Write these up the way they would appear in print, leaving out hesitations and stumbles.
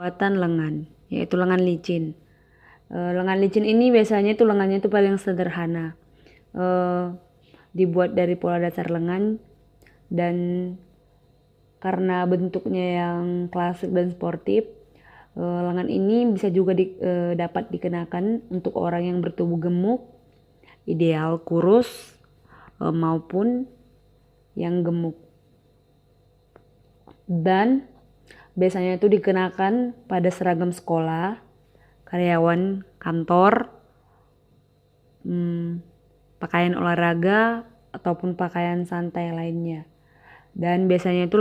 Buatan lengan, yaitu lengan licin. Lengan licin ini biasanya itu lengannya itu paling sederhana. Dibuat dari pola dasar lengan dan karena bentuknya yang klasik dan sportif, lengan ini bisa juga dapat dikenakan untuk orang yang bertubuh gemuk, ideal kurus, maupun yang gemuk. Dan biasanya itu dikenakan pada seragam sekolah, karyawan kantor, pakaian olahraga, ataupun pakaian santai lainnya. Dan biasanya itu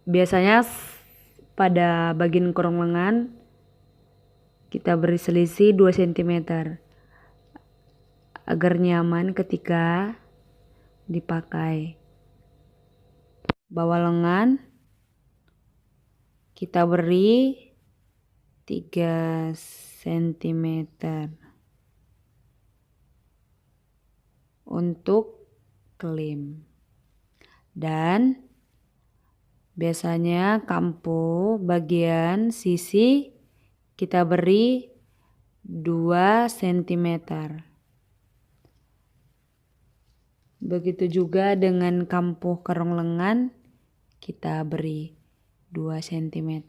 biasanya pada bagian kerong lengan kita beri selisih 2 cm agar nyaman ketika dipakai. Bawah lengan kita beri 3 cm untuk klim. Dan biasanya kampo bagian sisi kita beri 2 cm. Begitu juga dengan kampo kerong lengan kita beri 2 cm.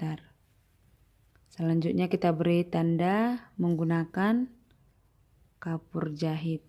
Selanjutnya kita beri tanda menggunakan kapur jahit.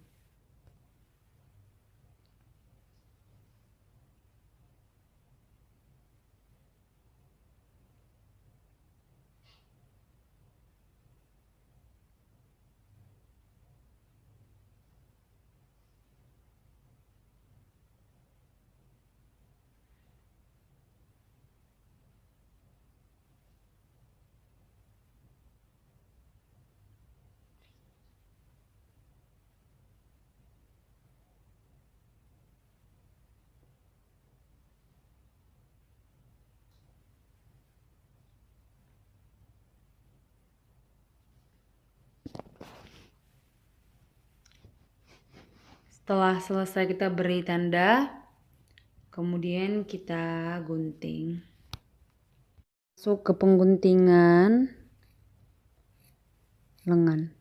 Setelah selesai kita beri tanda, kemudian kita gunting. Masuk ke pengguntingan lengan.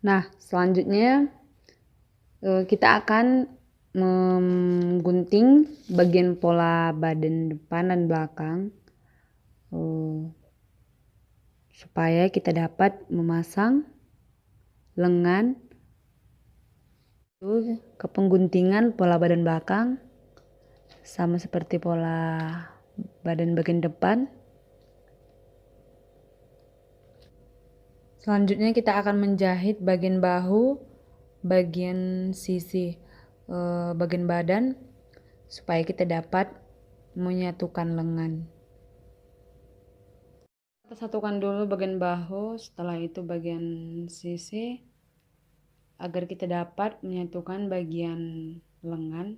Nah, selanjutnya kita akan menggunting bagian pola badan depan dan belakang supaya kita dapat memasang lengan ke pengguntingan pola badan belakang sama seperti pola badan bagian depan. Selanjutnya kita akan menjahit bagian bahu, bagian sisi bagian badan supaya kita dapat menyatukan lengan. Kita satukan dulu bagian bahu, setelah itu bagian sisi agar kita dapat menyatukan bagian lengan.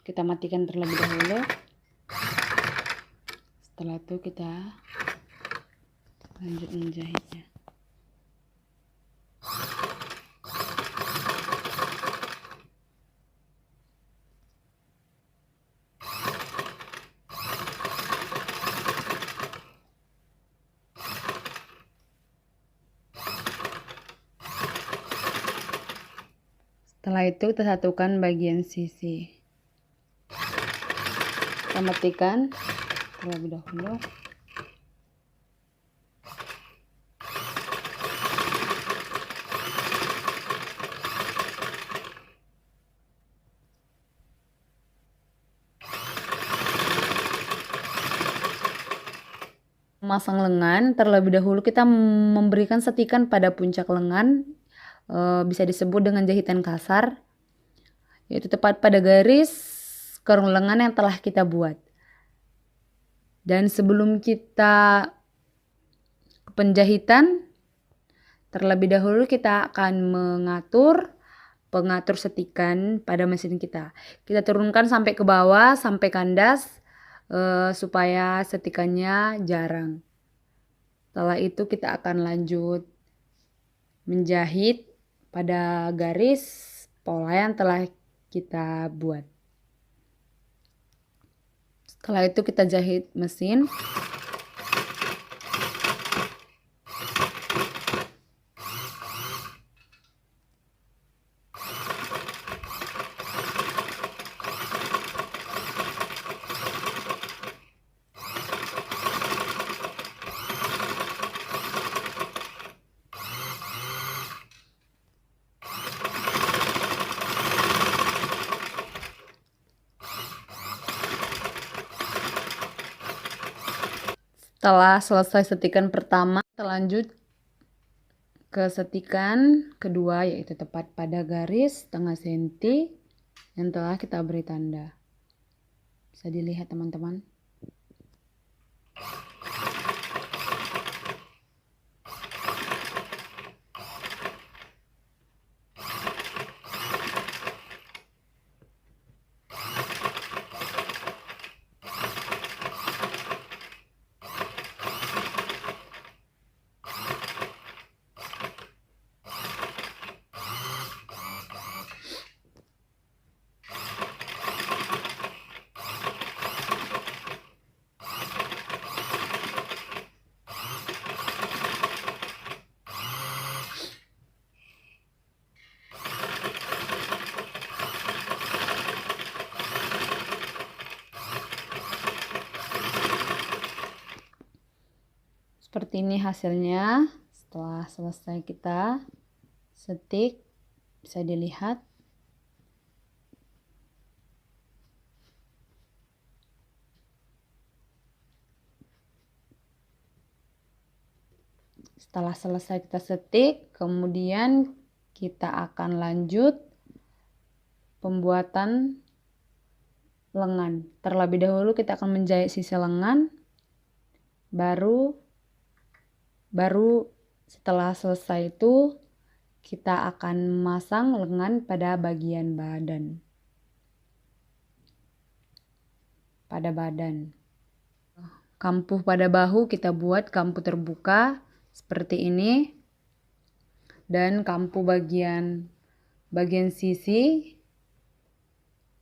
Kita matikan terlebih dahulu. Setelah itu kita lanjut menjahitnya. Setelah itu kita satukan bagian sisi. Kita matikan terlebih dahulu. Memasang lengan, terlebih dahulu kita memberikan setikan pada puncak lengan, bisa disebut dengan jahitan kasar, yaitu tepat pada garis kerung lengan yang telah kita buat. Dan sebelum kita ke penjahitan, terlebih dahulu kita akan mengatur pengatur setikan pada mesin kita. Kita turunkan sampai ke bawah, sampai kandas, supaya setikannya jarang. Setelah itu kita akan lanjut menjahit pada garis pola yang telah kita buat. Setelah itu kita jahit mesin. Setelah selesai setikan pertama, kita lanjut ke setikan kedua, yaitu tepat pada garis setengah senti yang telah kita beri tanda. Bisa dilihat teman-teman. Seperti ini hasilnya setelah selesai kita setik, bisa dilihat. Setelah selesai kita setik, kemudian kita akan lanjut pembuatan lengan. Terlebih dahulu kita akan menjahit sisi lengan, baru setelah selesai itu kita akan memasang lengan pada bagian badan. Pada badan. Kampuh pada bahu kita buat kampuh terbuka seperti ini. Dan kampuh bagian sisi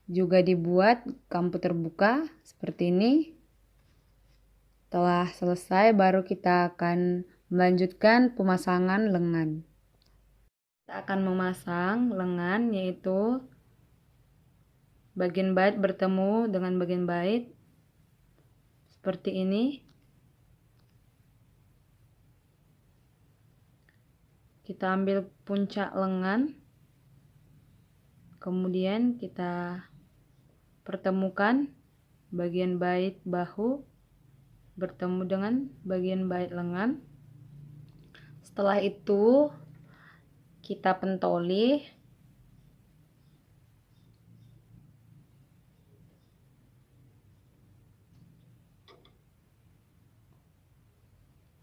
juga dibuat kampuh terbuka seperti ini. Setelah selesai baru kita akan melanjutkan pemasangan lengan. Kita akan memasang lengan, yaitu bagian bait bertemu dengan bagian bait seperti ini. Kita ambil puncak lengan, kemudian kita pertemukan bagian bait bahu bertemu dengan bagian bait lengan. Setelah itu kita pentoli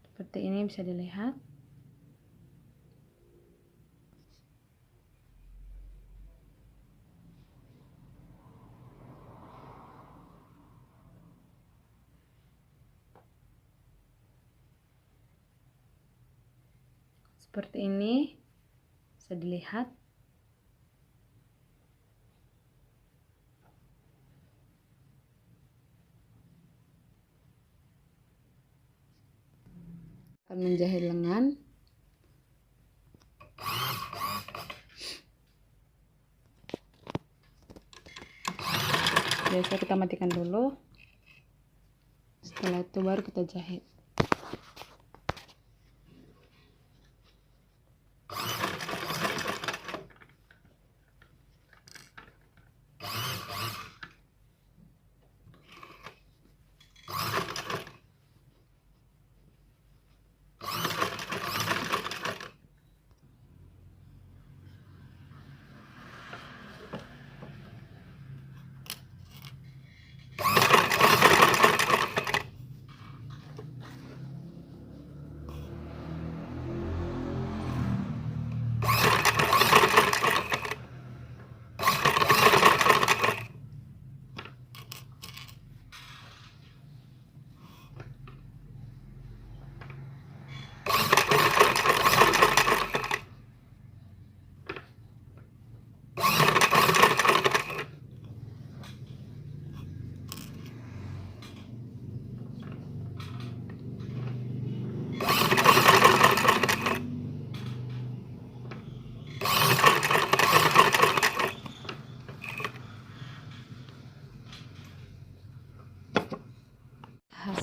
seperti ini, bisa dilihat. Seperti ini, bisa dilihat. Akan menjahit lengan. Biasa kita matikan dulu. Setelah itu baru kita jahit.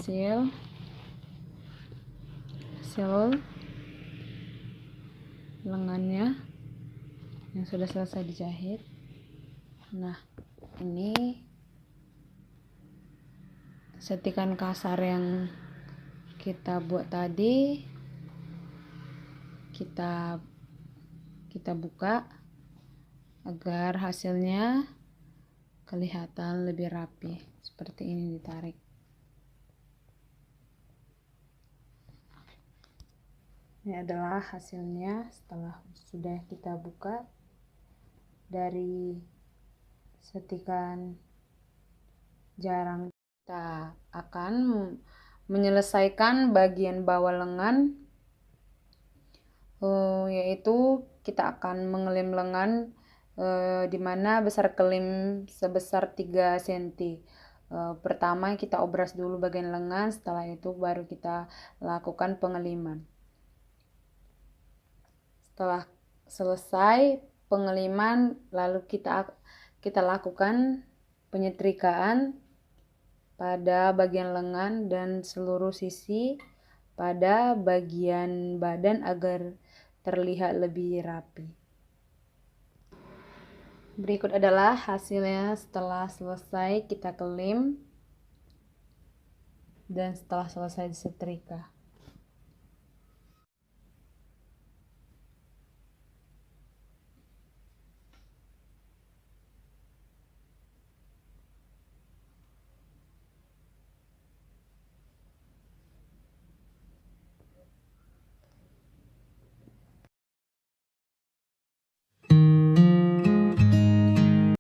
hasil lengannya yang sudah selesai dijahit. Nah, ini setikan kasar yang kita buat tadi kita buka agar hasilnya kelihatan lebih rapi. Seperti ini ditarik. Ini adalah hasilnya setelah sudah kita buka dari setikan jarang. Kita akan menyelesaikan bagian bawah lengan, yaitu kita akan mengelim lengan di mana besar kelim sebesar 3 cm. Pertama kita obras dulu bagian lengan, setelah itu baru kita lakukan pengeliman. Setelah selesai pengeliman, lalu kita lakukan penyetrikaan pada bagian lengan dan seluruh sisi pada bagian badan agar terlihat lebih rapi. Berikut adalah hasilnya setelah selesai kita kelim dan setelah selesai disetrika.